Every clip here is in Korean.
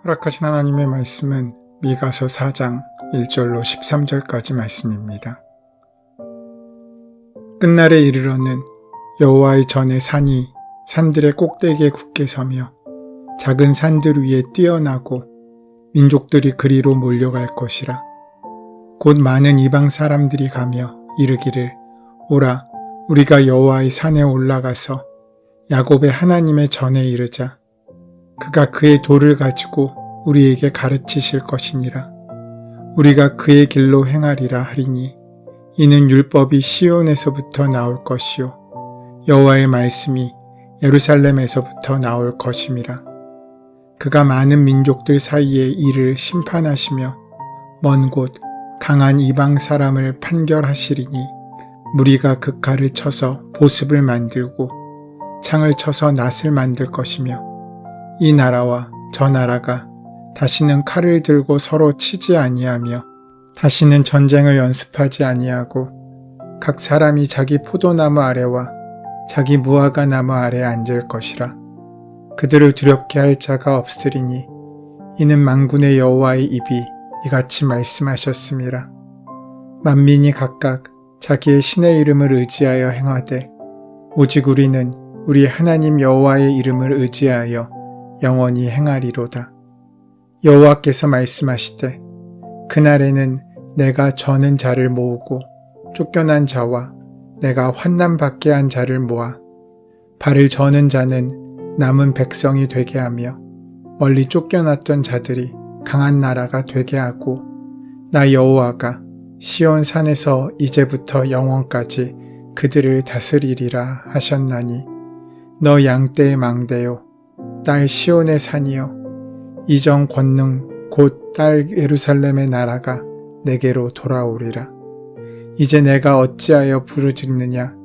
허락하신 하나님의 말씀은 미가서 4장 1절로 13절까지 말씀입니다. 끝날에 이르러는 여호와의 전에 산이 산들의 꼭대기에 굳게 서며 작은 산들 위에 뛰어나고 민족들이 그리로 몰려갈 것이라. 곧 많은 이방 사람들이 가며 이르기를 오라 우리가 여호와의 산에 올라가서 야곱의 하나님의 전에 이르자. 그가 그의 도를 가지고 우리에게 가르치실 것이니라. 우리가 그의 길로 행하리라 하리니 이는 율법이 시온에서부터 나올 것이요 여호와의 말씀이 예루살렘에서부터 나올 것임이라. 그가 많은 민족들 사이에 이를 심판하시며 먼 곳 강한 이방 사람을 판결하시리니 무리가 그 칼을 쳐서 보습을 만들고 창을 쳐서 낫을 만들 것이며 이 나라와 저 나라가 다시는 칼을 들고 서로 치지 아니하며 다시는 전쟁을 연습하지 아니하고 각 사람이 자기 포도나무 아래와 자기 무화과 나무 아래에 앉을 것이라. 그들을 두렵게 할 자가 없으리니 이는 만군의 여호와의 입이 이같이 말씀하셨음이라. 만민이 각각 자기의 신의 이름을 의지하여 행하되 오직 우리는 우리 하나님 여호와의 이름을 의지하여 영원히 행하리로다. 여호와께서 말씀하시되 그날에는 내가 저는 자를 모으고 쫓겨난 자와 내가 환난 받게 한 자를 모아 발을 저는 자는 남은 백성이 되게 하며 멀리 쫓겨났던 자들이 강한 나라가 되게 하고 나 여호와가 시온 산에서 이제부터 영원까지 그들을 다스리리라 하셨나니 너 양떼의 망대요 딸 시온의 산이여 이전 권능 곧 딸 예루살렘의 나라가 내게로 돌아오리라. 이제 내가 어찌하여 부르짖느냐.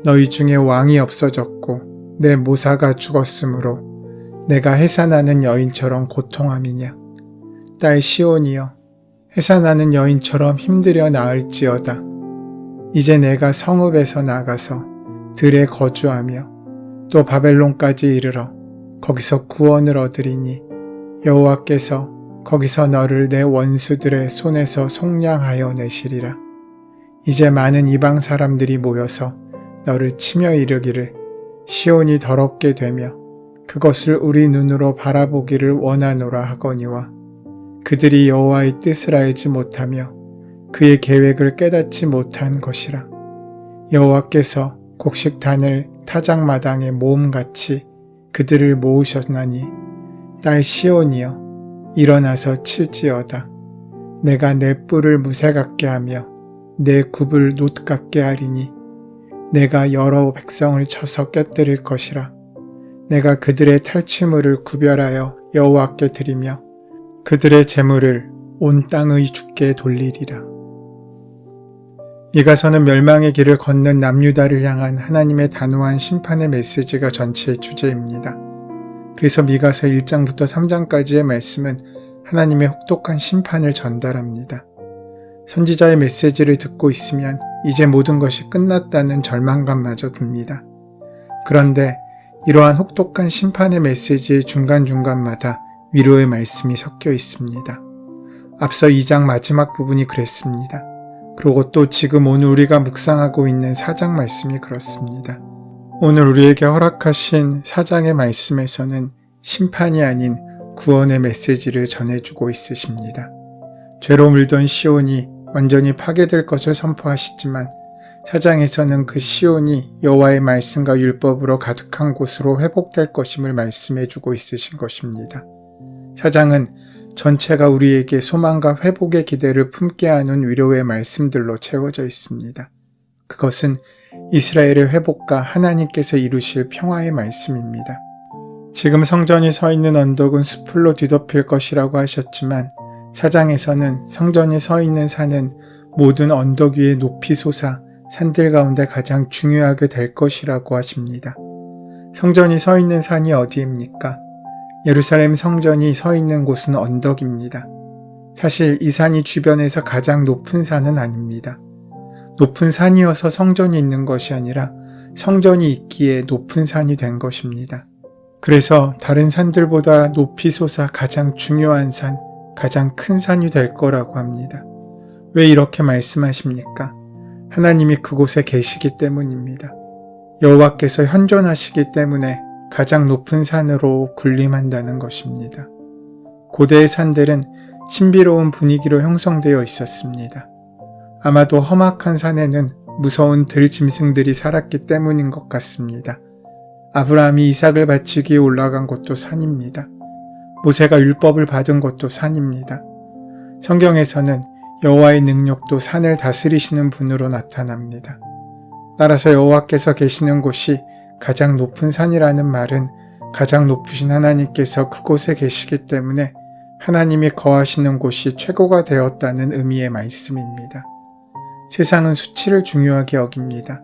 너희 중에 왕이 없어졌고 내 모사가 죽었으므로 내가 해산하는 여인처럼 고통함이냐. 딸 시온이여 해산하는 여인처럼 힘들여 나을지어다. 이제 내가 성읍에서 나가서 들에 거주하며 또 바벨론까지 이르러 거기서 구원을 얻으리니 여호와께서 거기서 너를 내 원수들의 손에서 속량하여 내시리라. 이제 많은 이방 사람들이 모여서 너를 치며 이르기를 시온이 더럽게 되며 그것을 우리 눈으로 바라보기를 원하노라 하거니와 그들이 여호와의 뜻을 알지 못하며 그의 계획을 깨닫지 못한 것이라. 여호와께서 곡식단을 타작마당에 모음같이 그들을 모으셨나니 딸 시온이여 일어나서 칠지어다. 내가 내 뿔을 무새 같게 하며 내 굽을 놋 같게 하리니 내가 여러 백성을 쳐서 깨뜨릴 것이라. 내가 그들의 탈취물을 구별하여 여호와께 드리며 그들의 재물을 온 땅의 주께 돌리리라. 미가서는 멸망의 길을 걷는 남유다를 향한 하나님의 단호한 심판의 메시지가 전체의 주제입니다. 그래서 미가서 1장부터 3장까지의 말씀은 하나님의 혹독한 심판을 전달합니다. 선지자의 메시지를 듣고 있으면 이제 모든 것이 끝났다는 절망감마저 듭니다. 그런데 이러한 혹독한 심판의 메시지의 중간중간마다 위로의 말씀이 섞여 있습니다. 앞서 2장 마지막 부분이 그랬습니다. 그리고 또 지금 오늘 우리가 묵상하고 있는 4장 말씀이 그렇습니다. 오늘 우리에게 허락하신 4장의 말씀에서는 심판이 아닌 구원의 메시지를 전해주고 있으십니다. 죄로 물던 시온이 완전히 파괴될 것을 선포하시지만 4장에서는 그 시온이 여호와의 말씀과 율법으로 가득한 곳으로 회복될 것임을 말씀해주고 있으신 것입니다. 4장은 전체가 우리에게 소망과 회복의 기대를 품게 하는 위로의 말씀들로 채워져 있습니다. 그것은 이스라엘의 회복과 하나님께서 이루실 평화의 말씀입니다. 지금 성전이 서 있는 언덕은 수풀로 뒤덮일 것이라고 하셨지만 4장에서는 성전이 서 있는 산은 모든 언덕 위에 높이 솟아 산들 가운데 가장 중요하게 될 것이라고 하십니다. 성전이 서 있는 산이 어디입니까? 예루살렘 성전이 서 있는 곳은 언덕입니다. 사실 이 산이 주변에서 가장 높은 산은 아닙니다. 높은 산이어서 성전이 있는 것이 아니라 성전이 있기에 높은 산이 된 것입니다. 그래서 다른 산들보다 높이 솟아 가장 중요한 산, 가장 큰 산이 될 거라고 합니다. 왜 이렇게 말씀하십니까? 하나님이 그곳에 계시기 때문입니다. 여호와께서 현존하시기 때문에 가장 높은 산으로 군림한다는 것입니다. 고대의 산들은 신비로운 분위기로 형성되어 있었습니다. 아마도 험악한 산에는 무서운 들짐승들이 살았기 때문인 것 같습니다. 아브라함이 이삭을 바치기에 올라간 곳도 산입니다. 모세가 율법을 받은 곳도 산입니다. 성경에서는 여호와의 능력도 산을 다스리시는 분으로 나타납니다. 따라서 여호와께서 계시는 곳이 가장 높은 산이라는 말은 가장 높으신 하나님께서 그곳에 계시기 때문에 하나님이 거하시는 곳이 최고가 되었다는 의미의 말씀입니다. 세상은 수치를 중요하게 여깁니다.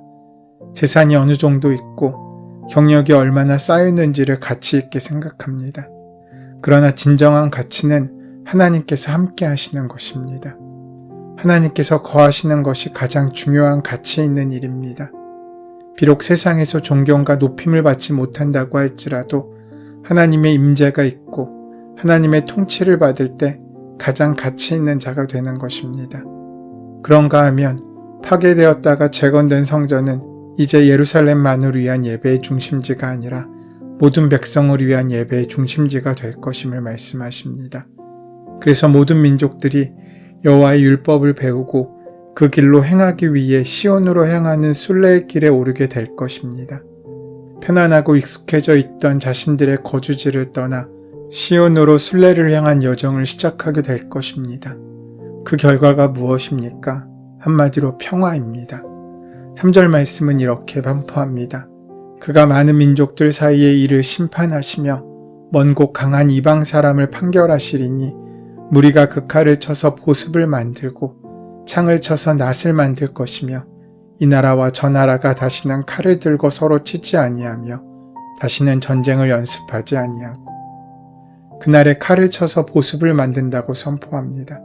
재산이 어느 정도 있고 경력이 얼마나 쌓였는지를 가치 있게 생각합니다. 그러나 진정한 가치는 하나님께서 함께 하시는 것입니다. 하나님께서 거하시는 것이 가장 중요한 가치 있는 일입니다. 비록 세상에서 존경과 높임을 받지 못한다고 할지라도 하나님의 임재가 있고 하나님의 통치를 받을 때 가장 가치 있는 자가 되는 것입니다. 그런가 하면 파괴되었다가 재건된 성전은 이제 예루살렘만을 위한 예배의 중심지가 아니라 모든 백성을 위한 예배의 중심지가 될 것임을 말씀하십니다. 그래서 모든 민족들이 여호와의 율법을 배우고 그 길로 행하기 위해 시온으로 향하는 순례의 길에 오르게 될 것입니다. 편안하고 익숙해져 있던 자신들의 거주지를 떠나 시온으로 순례를 향한 여정을 시작하게 될 것입니다. 그 결과가 무엇입니까? 한마디로 평화입니다. 3절 말씀은 이렇게 반포합니다. 그가 많은 민족들 사이에 이를 심판하시며 먼 곳 강한 이방 사람을 판결하시리니 무리가 그 칼을 쳐서 보습을 만들고 창을 쳐서 낫을 만들 것이며 이 나라와 저 나라가 다시는 칼을 들고 서로 치지 아니하며 다시는 전쟁을 연습하지 아니하고 그날에 칼을 쳐서 보습을 만든다고 선포합니다.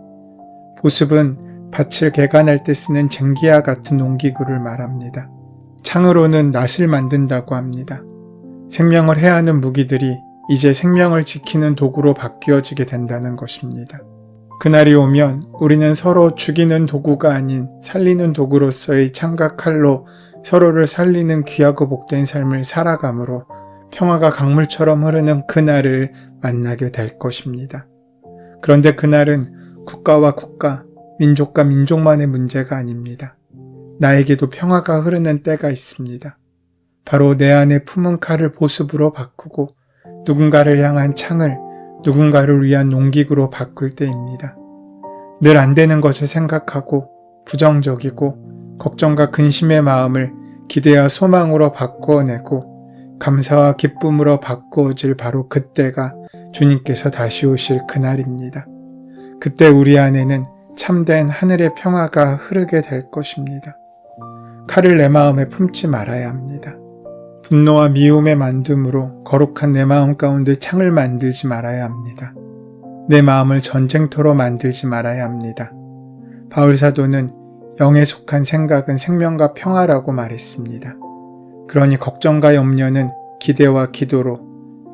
보습은 밭을 개간할 때 쓰는 쟁기와 같은 농기구를 말합니다. 창으로는 낫을 만든다고 합니다. 생명을 해하는 무기들이 이제 생명을 지키는 도구로 바뀌어지게 된다는 것입니다. 그날이 오면 우리는 서로 죽이는 도구가 아닌 살리는 도구로서의 창과 칼로 서로를 살리는 귀하고 복된 삶을 살아가므로 평화가 강물처럼 흐르는 그날을 만나게 될 것입니다. 그런데 그날은 국가와 국가, 민족과 민족만의 문제가 아닙니다. 나에게도 평화가 흐르는 때가 있습니다. 바로 내 안에 품은 칼을 보습으로 바꾸고 누군가를 향한 창을 누군가를 위한 농기구로 바꿀 때입니다. 늘 안 되는 것을 생각하고 부정적이고 걱정과 근심의 마음을 기대와 소망으로 바꾸어내고 감사와 기쁨으로 바꾸어질 바로 그때가 주님께서 다시 오실 그날입니다. 그때 우리 안에는 참된 하늘의 평화가 흐르게 될 것입니다. 칼을 내 마음에 품지 말아야 합니다. 분노와 미움의 만듦으로 거룩한 내 마음 가운데 창을 만들지 말아야 합니다. 내 마음을 전쟁터로 만들지 말아야 합니다. 바울 사도는 영에 속한 생각은 생명과 평화라고 말했습니다. 그러니 걱정과 염려는 기대와 기도로,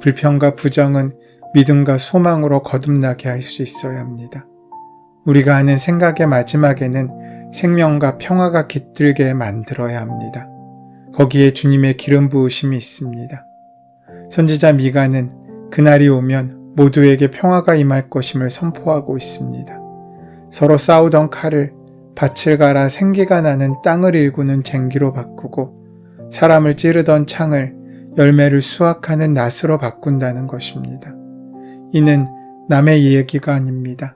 불평과 부정은 믿음과 소망으로 거듭나게 할 수 있어야 합니다. 우리가 하는 생각의 마지막에는 생명과 평화가 깃들게 만들어야 합니다. 거기에 주님의 기름 부으심이 있습니다. 선지자 미가는 그날이 오면 모두에게 평화가 임할 것임을 선포하고 있습니다. 서로 싸우던 칼을 밭을 갈아 생기가 나는 땅을 일구는 쟁기로 바꾸고 사람을 찌르던 창을 열매를 수확하는 낫으로 바꾼다는 것입니다. 이는 남의 얘기가 아닙니다.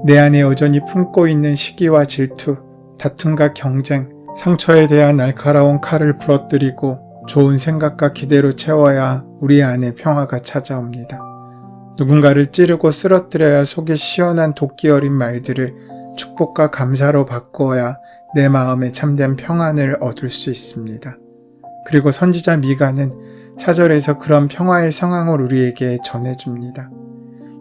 내 안에 여전히 품고 있는 시기와 질투, 다툼과 경쟁, 상처에 대한 날카로운 칼을 부러뜨리고 좋은 생각과 기대로 채워야 우리 안에 평화가 찾아옵니다. 누군가를 찌르고 쓰러뜨려야 속이 시원한 도끼 어린 말들을 축복과 감사로 바꾸어야 내 마음에 참된 평안을 얻을 수 있습니다. 그리고 선지자 미가는 4절에서 그런 평화의 상황을 우리에게 전해줍니다.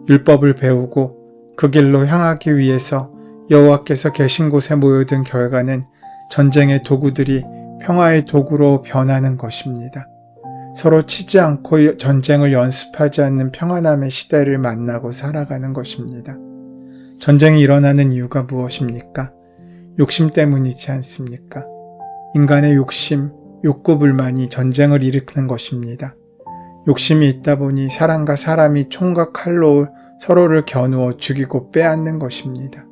율법을 배우고 그 길로 향하기 위해서 여호와께서 계신 곳에 모여든 결과는 전쟁의 도구들이 평화의 도구로 변하는 것입니다. 서로 치지 않고 전쟁을 연습하지 않는 평안함의 시대를 만나고 살아가는 것입니다. 전쟁이 일어나는 이유가 무엇입니까? 욕심 때문이지 않습니까? 인간의 욕심, 욕구불만이 전쟁을 일으키는 것입니다. 욕심이 있다 보니 사람과 사람이 총과 칼로 서로를 겨누어 죽이고 빼앗는 것입니다.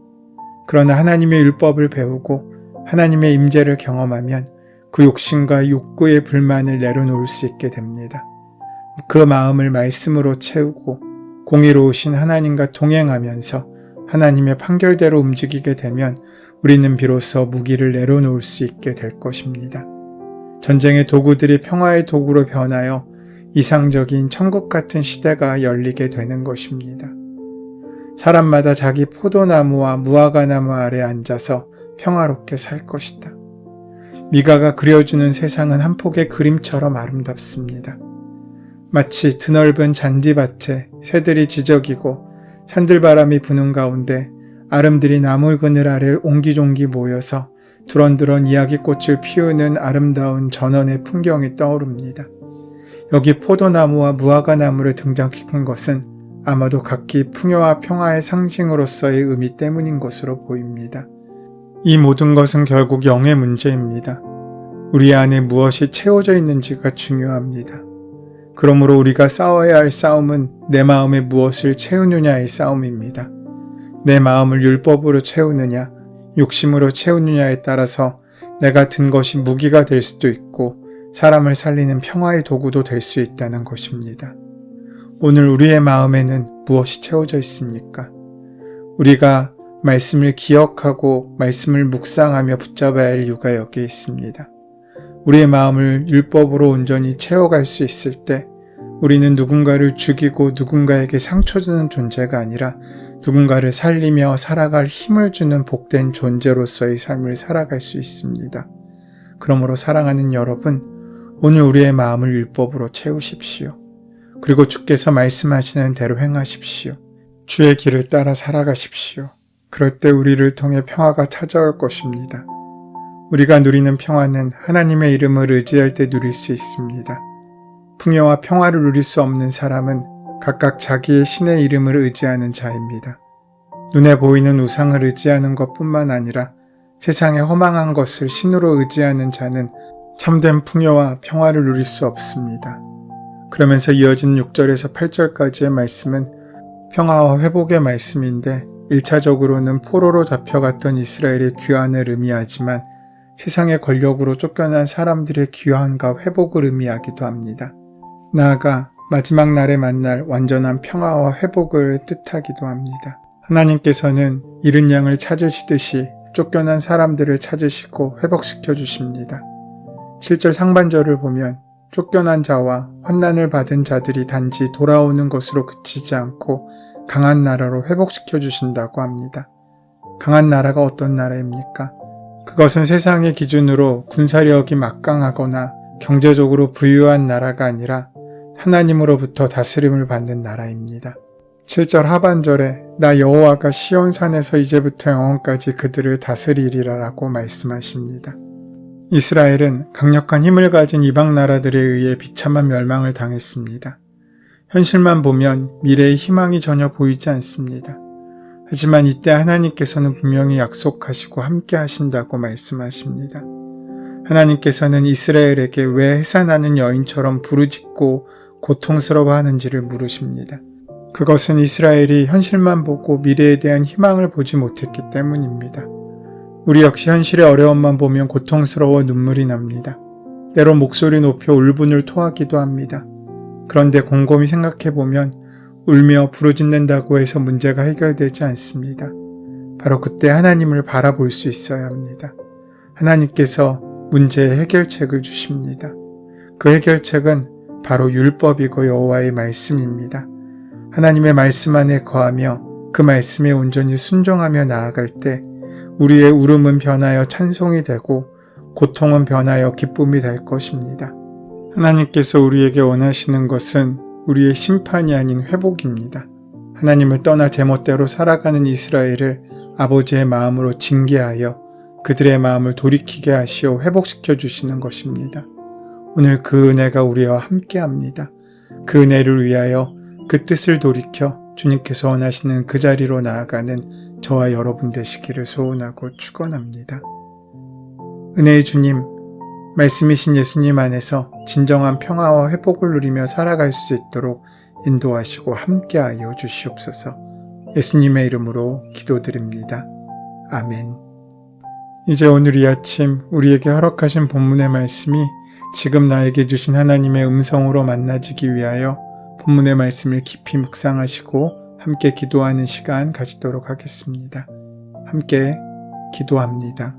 그러나 하나님의 율법을 배우고 하나님의 임재를 경험하면 그 욕심과 욕구의 불만을 내려놓을 수 있게 됩니다. 그 마음을 말씀으로 채우고 공의로우신 하나님과 동행하면서 하나님의 판결대로 움직이게 되면 우리는 비로소 무기를 내려놓을 수 있게 될 것입니다. 전쟁의 도구들이 평화의 도구로 변하여 이상적인 천국 같은 시대가 열리게 되는 것입니다. 사람마다 자기 포도나무와 무화과나무 아래 앉아서 평화롭게 살 것이다. 미가가 그려주는 세상은 한 폭의 그림처럼 아름답습니다. 마치 드넓은 잔디밭에 새들이 지저귀고 산들바람이 부는 가운데 아름드리 나물 그늘 아래 옹기종기 모여서 두런두런 이야기꽃을 피우는 아름다운 전원의 풍경이 떠오릅니다. 여기 포도나무와 무화과나무를 등장시킨 것은 아마도 각기 풍요와 평화의 상징으로서의 의미 때문인 것으로 보입니다. 이 모든 것은 결국 영의 문제입니다. 우리 안에 무엇이 채워져 있는지가 중요합니다. 그러므로 우리가 싸워야 할 싸움은 내 마음에 무엇을 채우느냐의 싸움입니다. 내 마음을 율법으로 채우느냐, 욕심으로 채우느냐에 따라서 내가 든 것이 무기가 될 수도 있고 사람을 살리는 평화의 도구도 될 수 있다는 것입니다. 오늘 우리의 마음에는 무엇이 채워져 있습니까? 우리가 말씀을 기억하고 말씀을 묵상하며 붙잡아야 할 이유가 여기에 있습니다. 우리의 마음을 율법으로 온전히 채워갈 수 있을 때 우리는 누군가를 죽이고 누군가에게 상처 주는 존재가 아니라 누군가를 살리며 살아갈 힘을 주는 복된 존재로서의 삶을 살아갈 수 있습니다. 그러므로 사랑하는 여러분, 오늘 우리의 마음을 율법으로 채우십시오. 그리고 주께서 말씀하시는 대로 행하십시오. 주의 길을 따라 살아가십시오. 그럴 때 우리를 통해 평화가 찾아올 것입니다. 우리가 누리는 평화는 하나님의 이름을 의지할 때 누릴 수 있습니다. 풍요와 평화를 누릴 수 없는 사람은 각각 자기의 신의 이름을 의지하는 자입니다. 눈에 보이는 우상을 의지하는 것뿐만 아니라 세상의 허망한 것을 신으로 의지하는 자는 참된 풍요와 평화를 누릴 수 없습니다. 그러면서 이어진 6절에서 8절까지의 말씀은 평화와 회복의 말씀인데 1차적으로는 포로로 잡혀갔던 이스라엘의 귀환을 의미하지만 세상의 권력으로 쫓겨난 사람들의 귀환과 회복을 의미하기도 합니다. 나아가 마지막 날에 만날 완전한 평화와 회복을 뜻하기도 합니다. 하나님께서는 잃은 양을 찾으시듯이 쫓겨난 사람들을 찾으시고 회복시켜 주십니다. 7절 상반절을 보면 쫓겨난 자와 환난을 받은 자들이 단지 돌아오는 것으로 그치지 않고 강한 나라로 회복시켜 주신다고 합니다. 강한 나라가 어떤 나라입니까? 그것은 세상의 기준으로 군사력이 막강하거나 경제적으로 부유한 나라가 아니라 하나님으로부터 다스림을 받는 나라입니다. 7절 하반절에 나 여호와가 시온산에서 이제부터 영원까지 그들을 다스리리라 라고 말씀하십니다. 이스라엘은 강력한 힘을 가진 이방 나라들에 의해 비참한 멸망을 당했습니다. 현실만 보면 미래의 희망이 전혀 보이지 않습니다. 하지만 이때 하나님께서는 분명히 약속하시고 함께 하신다고 말씀하십니다. 하나님께서는 이스라엘에게 왜 해산하는 여인처럼 부르짖고 고통스러워하는지를 물으십니다. 그것은 이스라엘이 현실만 보고 미래에 대한 희망을 보지 못했기 때문입니다. 우리 역시 현실의 어려움만 보면 고통스러워 눈물이 납니다. 때로 목소리 높여 울분을 토하기도 합니다. 그런데 곰곰이 생각해보면 울며 부르짖는다고 해서 문제가 해결되지 않습니다. 바로 그때 하나님을 바라볼 수 있어야 합니다. 하나님께서 문제의 해결책을 주십니다. 그 해결책은 바로 율법이고 여호와의 말씀입니다. 하나님의 말씀 안에 거하며 그 말씀에 온전히 순종하며 나아갈 때 우리의 울음은 변하여 찬송이 되고 고통은 변하여 기쁨이 될 것입니다. 하나님께서 우리에게 원하시는 것은 우리의 심판이 아닌 회복입니다. 하나님을 떠나 제멋대로 살아가는 이스라엘을 아버지의 마음으로 징계하여 그들의 마음을 돌이키게 하시어 회복시켜 주시는 것입니다. 오늘 그 은혜가 우리와 함께합니다. 그 은혜를 위하여 그 뜻을 돌이켜 주님께서 원하시는 그 자리로 나아가는 저와 여러분 되시기를 소원하고 축원합니다. 은혜의 주님, 말씀이신 예수님 안에서 진정한 평화와 회복을 누리며 살아갈 수 있도록 인도하시고 함께하여 주시옵소서. 예수님의 이름으로 기도드립니다. 아멘. 이제 오늘 이 아침 우리에게 허락하신 본문의 말씀이 지금 나에게 주신 하나님의 음성으로 만나지기 위하여 본문의 말씀을 깊이 묵상하시고 함께 기도하는 시간 가지도록 하겠습니다. 함께 기도합니다.